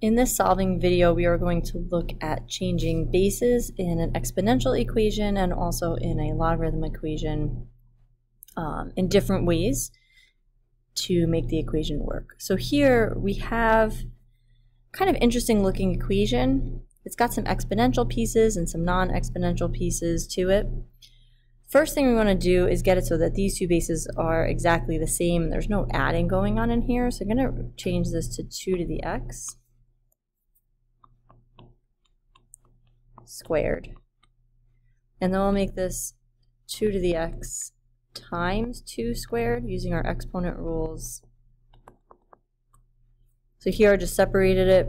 In this solving video, we are going to look at changing bases in an exponential equation and also in a logarithm equation in different ways to make the equation work. So here we have kind of interesting looking equation. It's got some exponential pieces and some non-exponential pieces to it. First thing we want to do is get it so that these two bases are exactly the same. There's no adding going on in here. So I'm going to change this to 2 to the x squared. And then we'll make this 2 to the x times 2 squared using our exponent rules. So here I just separated it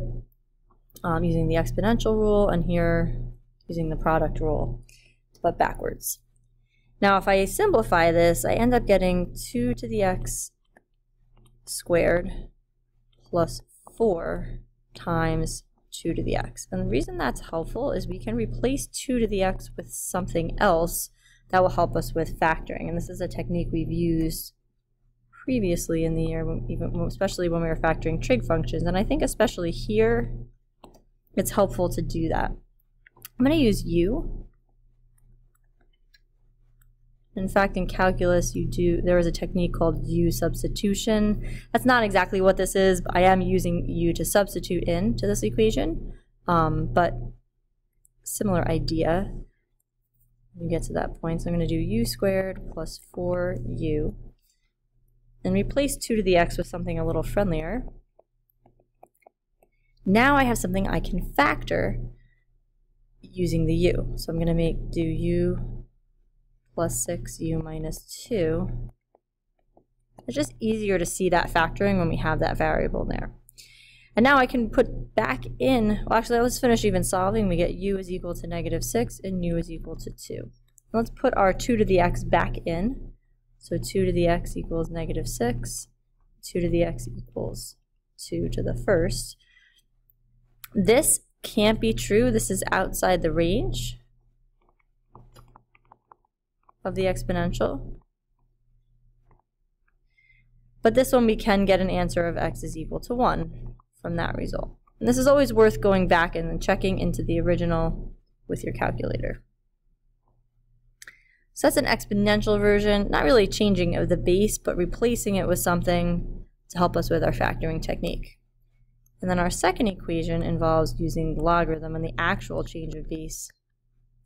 using the exponential rule, and here using the product rule, but backwards. Now if I simplify this, I end up getting 2 to the x squared plus 4 times 2 to the x. And the reason that's helpful is we can replace 2 to the x with something else that will help us with factoring. And this is a technique we've used previously in the year, especially when we were factoring trig functions. And I think especially here, it's helpful to do that. I'm going to use u. In fact, in calculus, there is a technique called u substitution. That's not exactly what this is, but I am using u to substitute into this equation. But similar idea. We get to that point, so I'm going to do u squared plus 4u. And replace 2 to the x with something a little friendlier. Now I have something I can factor using the u. So I'm going to do u plus 6u minus 2. It's just easier to see that factoring when we have that variable there. And now I can put back in, well actually let's finish even solving. We get u is equal to -6 and u is equal to 2. Let's put our 2 to the x back in. So 2 to the x equals -6, 2 to the x equals 2 to the first. This can't be true. This is outside the range of the exponential. But this one we can get an answer of x is equal to 1 from that result. And this is always worth going back and then checking into the original with your calculator. So that's an exponential version, not really changing of the base, but replacing it with something to help us with our factoring technique. And then our second equation involves using the logarithm and the actual change of base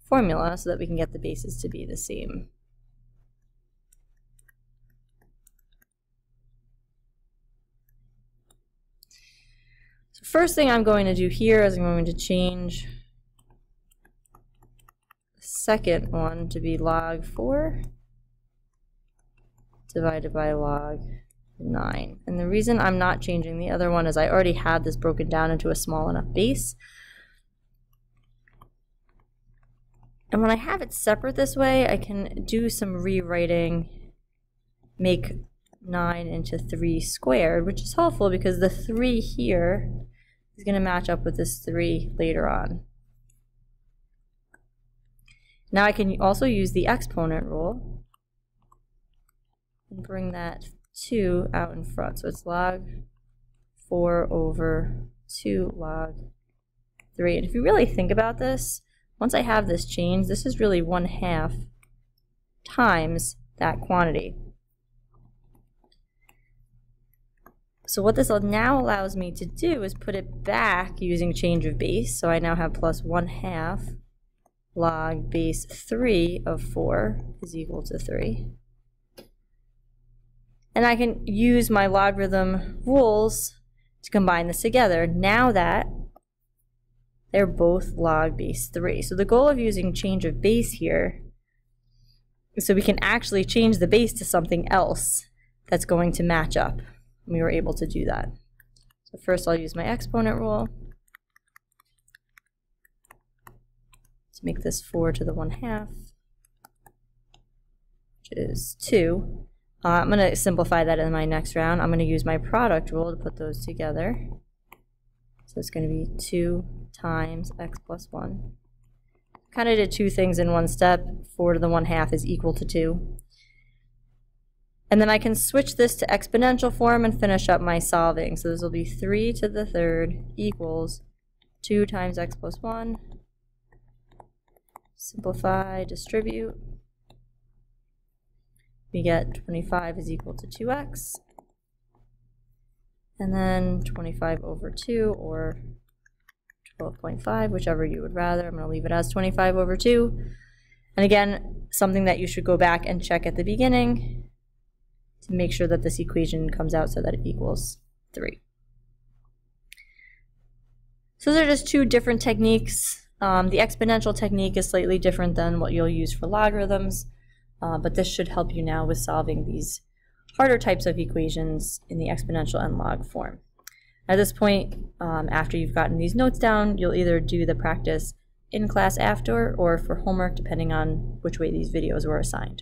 formula so that we can get the bases to be the same. So first thing I'm going to do here is I'm going to change the second one to be log 4 divided by log 9. And the reason I'm not changing the other one is I already had this broken down into a small enough base. And when I have it separate this way, I can do some rewriting, make 9 into 3 squared, which is helpful because the 3 here is going to match up with this 3 later on. Now I can also use the exponent rule and bring that 2 out in front. So it's log 4 over 2 log 3. And if you really think about this, once I have this change, this is really 1/2 times that quantity. So what this now allows me to do is put it back using change of base. So I now have plus 1/2 log base 3 of 4 is equal to 3. And I can use my logarithm rules to combine this together. Now that they're both log base 3. So the goal of using change of base here is so we can actually change the base to something else that's going to match up. And we were able to do that. So first I'll use my exponent rule to make this 4 to the 1/2, which is 2. I'm going to simplify that in my next round. I'm going to use my product rule to put those together. So it's going to be 2 times x plus 1. Kind of did 2 things in one step. 4 to the 1/2 is equal to 2. And then I can switch this to exponential form and finish up my solving. So this will be 3 to the third equals 2 times x plus 1. Simplify, distribute. We get 25 is equal to 2x. And then 25 over 2, or 12.5, whichever you would rather. I'm going to leave it as 25 over 2. And again, something that you should go back and check at the beginning to make sure that this equation comes out so that it equals 3. So those are just two different techniques. The exponential technique is slightly different than what you'll use for logarithms, but this should help you now with solving these harder types of equations in the exponential and log form. At this point, after you've gotten these notes down, you'll either do the practice in class after or for homework, depending on which way these videos were assigned.